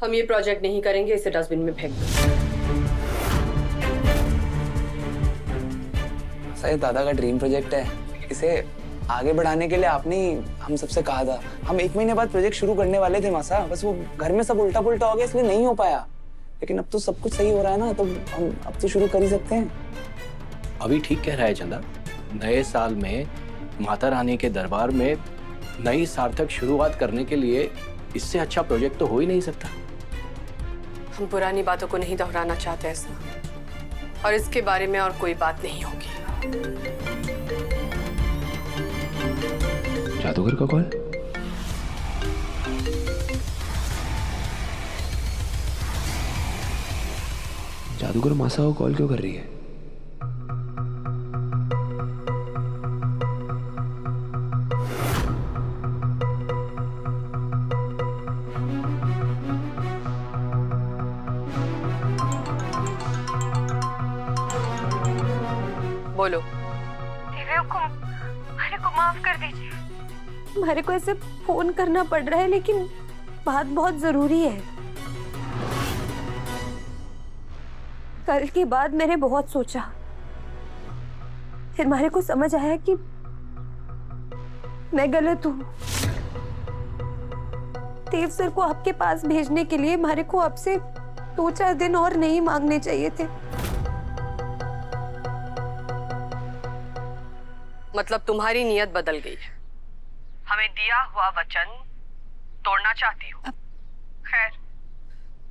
हम ये प्रोजेक्ट नहीं करेंगे, इसे डस्टबिन में फेंक दो। सही दादा का ड्रीम प्रोजेक्ट है, इसे आगे बढ़ाने के लिए आपने ही हम सबसे कहा था। हम 1 महीने बाद प्रोजेक्ट शुरू करने वाले थे मासा, बस वो घर में सब उल्टा पुल्टा हो गया इसलिए नहीं हो पाया। लेकिन अब तो सब कुछ सही हो रहा है ना, तो हम अब तो शुरू कर ही सकते हैं। अभी ठीक कह रहा है चंदा। नए साल में माता रानी के दरबार में नई सार्थक शुरुआत करने के लिए इससे अच्छा प्रोजेक्ट तो हो ही नहीं सकता। हम पुरानी बातों को नहीं दोहराना चाहते ऐसा, और इसके बारे में और कोई बात नहीं होगी। जादूगर का कॉल? जादूगर मासा को कॉल क्यों कर रही है? बोलो। हमारे को माफ कर दीजिए। हमारे को ऐसे फोन करना पड़ रहा है, लेकिन बात बहुत जरूरी है। कल के बाद मैंने बहुत सोचा, फिर हमारे को समझ आया कि मैं गलत हूँ। देव सर को आपके पास भेजने के लिए हमारे को आपसे 2-4 दिन और नहीं मांगने चाहिए थे। मतलब तुम्हारी नियत बदल गई है, हमें दिया हुआ वचन तोड़ना चाहती हो। खैर,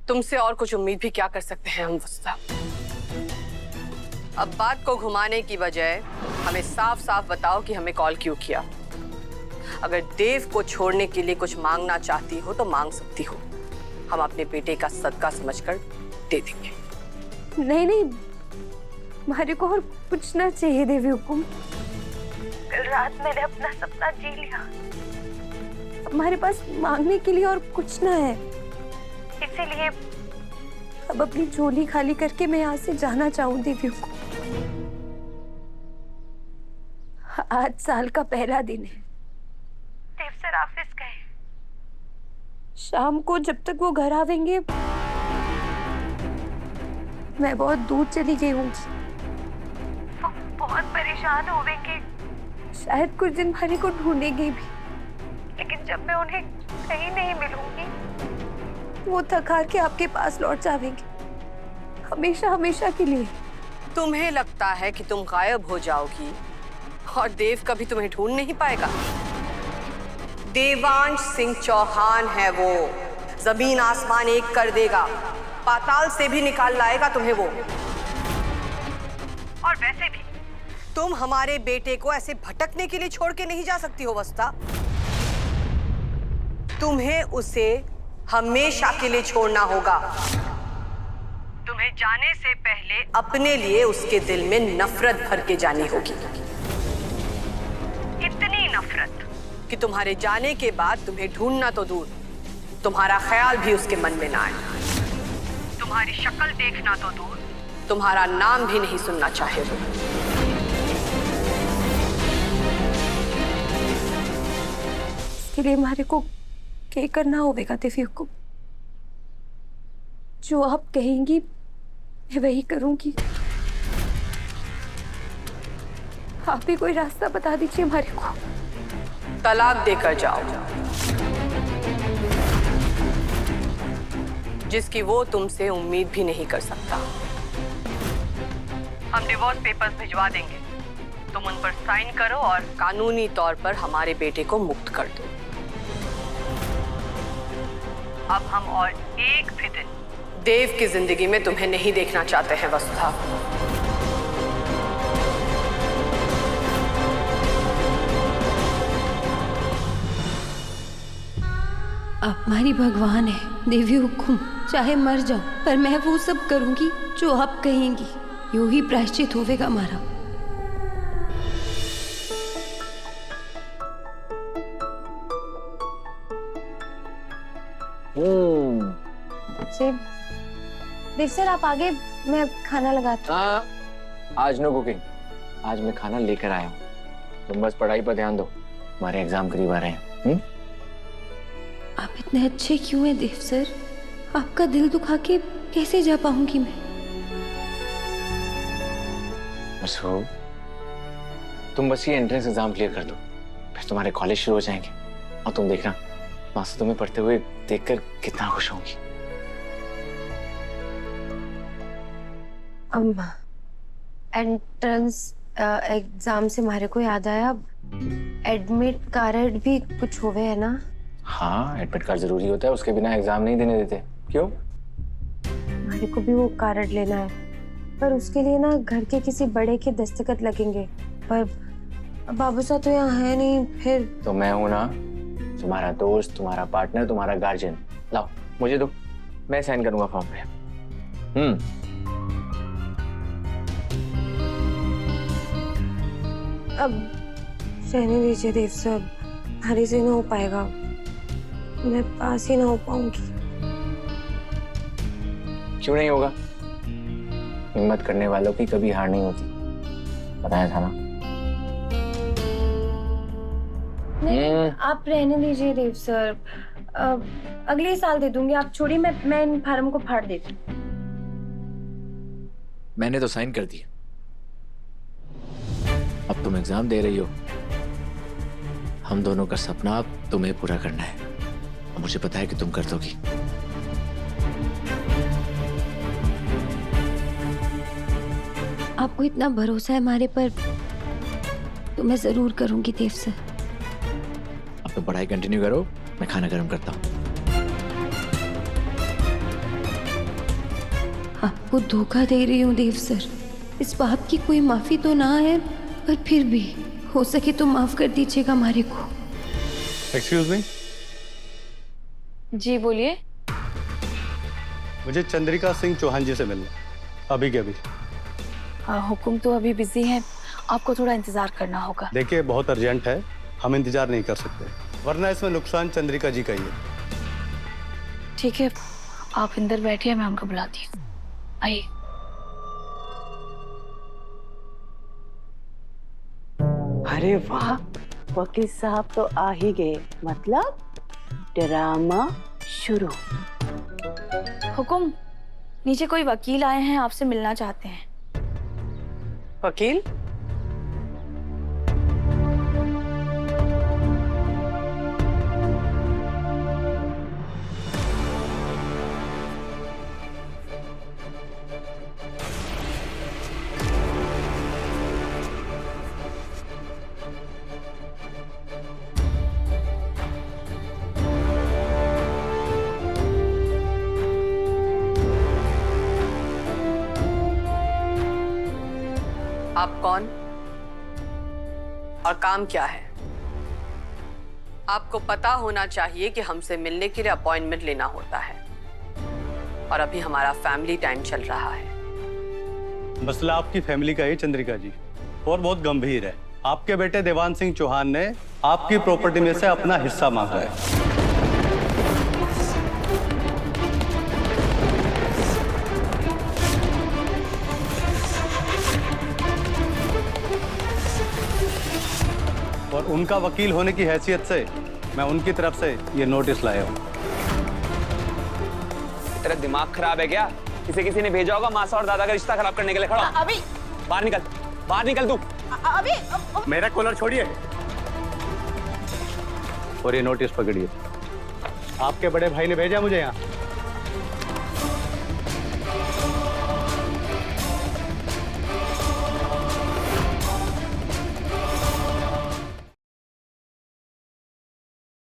तुमसे और कुछ उम्मीद भी क्या कर सकते हैं हम वस्ता। अब बात को घुमाने की बजाय हमें साफ साफ बताओ कि हमें कॉल क्यों किया। अगर देव को छोड़ने के लिए कुछ मांगना चाहती हो तो मांग सकती हो, हम अपने बेटे का सदका समझकर दे देंगे। नहीं, हमारे को और कुछ ना चाहिए देवी हुकुम। कल रात मैंने अपना सपना जी लिया, हमारे पास मांगने के लिए और कुछ ना है। इसीलिए अब अपनी झोली खाली करके मैं यहाँ से जाना चाहूँ देवी हुकुम। आज साल का पहला दिन है। देव सर ऑफिस गए, शाम को जब तक वो घर आवेंगे मैं बहुत दूर चली गई हूँ। वो बहुत परेशान होवेंगे, शायद कुछ दिन हमारे को ढूंढेंगे भी, लेकिन जब मैं उन्हें कहीं नहीं मिलूंगी वो थक हार के आपके पास लौट जाएंगे, हमेशा हमेशा के लिए। तुम्हें लगता है कि तुम गायब हो जाओगी और देव कभी तुम्हें ढूंढ नहीं पाएगा? देवांश सिंह चौहान है वो, जमीन आसमान एक कर देगा, पाताल से भी निकाल लाएगा तुम्हें वो। और वैसे भी तुम हमारे बेटे को ऐसे भटकने के लिए छोड़ के नहीं जा सकती हो वस्ता। तुम्हें उसे हमेशा के लिए छोड़ना होगा। तुम्हें जाने से पहले अपने लिए उसके दिल में नफरत भर के जानी होगी, इतनी नफरत कि तुम्हारे जाने के बाद तुम्हें ढूंढना तो दूर, तुम्हारा ख्याल भी उसके मन में ना आए। तुम्हारी शक्ल देखना तो दूर, तुम्हारा नाम भी नहीं सुनना चाहे वो। इसके लिए हमारे को क्या करना होगा देवी हुकुम? जो आप कहेंगी मैं वही करूंगी। आप ही कोई रास्ता बता दीजिए हमारे को। तलाक देकर जाओ, जिसकी वो तुमसे उम्मीद भी नहीं कर सकता। हम डिवोर्स पेपर्स भिजवा देंगे, तुम उन पर साइन करो और कानूनी तौर पर हमारे बेटे को मुक्त कर दो। अब हम और एक भी दिन देव की जिंदगी में तुम्हें नहीं देखना चाहते हैं वसुधा। आप हमारी भगवान है देवी हुकुम, चाहे मर जाओ पर मैं वो सब करूंगी जो आप कहेंगी। यूं ही प्रायश्चित होवेगा हमारा। देव सर आप आगे, मैं खाना लगाती हूँ। आज नो कुकिंग, आज मैं खाना लेकर आया हूँ। तुम बस पढ़ाई पर ध्यान दो, हमारे एग्जाम करीब आ रहे हैं। आप इतने अच्छे क्यों हैं देव सर? आपका दिल दुखा के कैसे जा पाऊंगी मैं? मसू, तुम बस ये एंट्रेंस एग्जाम क्लियर कर दो, फिर तुम्हारे कॉलेज शुरू हो जाएंगे और तुम देखना मासा तुम्हें पढ़ते हुए देखकर कितना खुश होंगी। एंट्रेंस एग्जाम से हमारे को याद आया, एडमिट कार्ड भी कुछ होवे है ना? हाँ, एडमिट कार्ड जरूरी होता है, उसके बिना एग्जाम नहीं देने देते। क्यों? हमारे को भी वो कार्ड लेना है, पर उसके लिए ना घर के किसी बड़े के दस्तखत लगेंगे, पर बाबू साहब तो यहाँ है नहीं। फिर तो मैं हूं ना, तुम्हारा दोस्त, तुम्हारा पार्टनर, तुम्हारा गार्जियन। लाओ मुझे दो, मैं साइन करूंगा फॉर्म पे। अब रहने दीजिए देव सर, हरी से ना हो पाएगा, मैं पास ही ना हो पाऊंगी। क्यों नहीं होगा? हिम्मत करने वालों की कभी हार नहीं होती, बताया था ना। नहीं, आप रहने दीजिए देव सर, अगले साल दे दूंगी, आप छोड़िए, मैं इन फार्म को फाड़ देती हूँ। मैंने तो साइन कर दिया, अब तुम एग्जाम दे रही हो, हम दोनों का सपना अब तुम्हें पूरा करना है और मुझे पता है कि तुम कर दोगी। आपको इतना भरोसा है हमारे पर, तो मैं जरूर करूंगी देव सर। अब तो पढ़ाई कंटिन्यू करो, मैं खाना गर्म करता हूँ। आपको धोखा दे रही हूँ देव सर, इस बात की कोई माफी तो ना है, पर फिर भी हो सके तो माफ कर दीजिएगा हमारे को। एक्सक्यूज मी, जी बोलिए। मुझे चंद्रिका सिंह चौहान जी से मिलना, अभी के अभी। हुकुम तो अभी बिजी हैं, आपको थोड़ा इंतजार करना होगा। देखिए बहुत अर्जेंट है, हम इंतजार नहीं कर सकते, वरना इसमें नुकसान चंद्रिका जी का ही है। ठीक है, आप अंदर बैठिए, मैं उनको बुलाती हूँ। आइए। अरे वाह, वकील साहब तो आ ही गए, मतलब ड्रामा शुरू। हुकुम, नीचे कोई वकील आए हैं, आपसे मिलना चाहते हैं। वकील? आप कौन और काम क्या है? आपको पता होना चाहिए कि हमसे मिलने के लिए अपॉइंटमेंट लेना होता है, और अभी हमारा फैमिली टाइम चल रहा है। मसला आपकी फैमिली का ही चंद्रिका जी, और बहुत गंभीर है। आपके बेटे देवान सिंह चौहान ने आपकी प्रॉपर्टी में से अपना हिस्सा मांगा है। और उनका वकील होने की हैसियत से मैं उनकी तरफ से ये नोटिस लाया हूँ। तेरा दिमाग खराब है क्या? किसी ने भेजा होगा मासा और दादा का रिश्ता खराब करने के लिए। खड़ा अभी बाहर निकल तू। अभी मेरा कॉलर छोड़िए और ये नोटिस पकड़िए। आपके बड़े भाई ने भेजा मुझे यहाँ।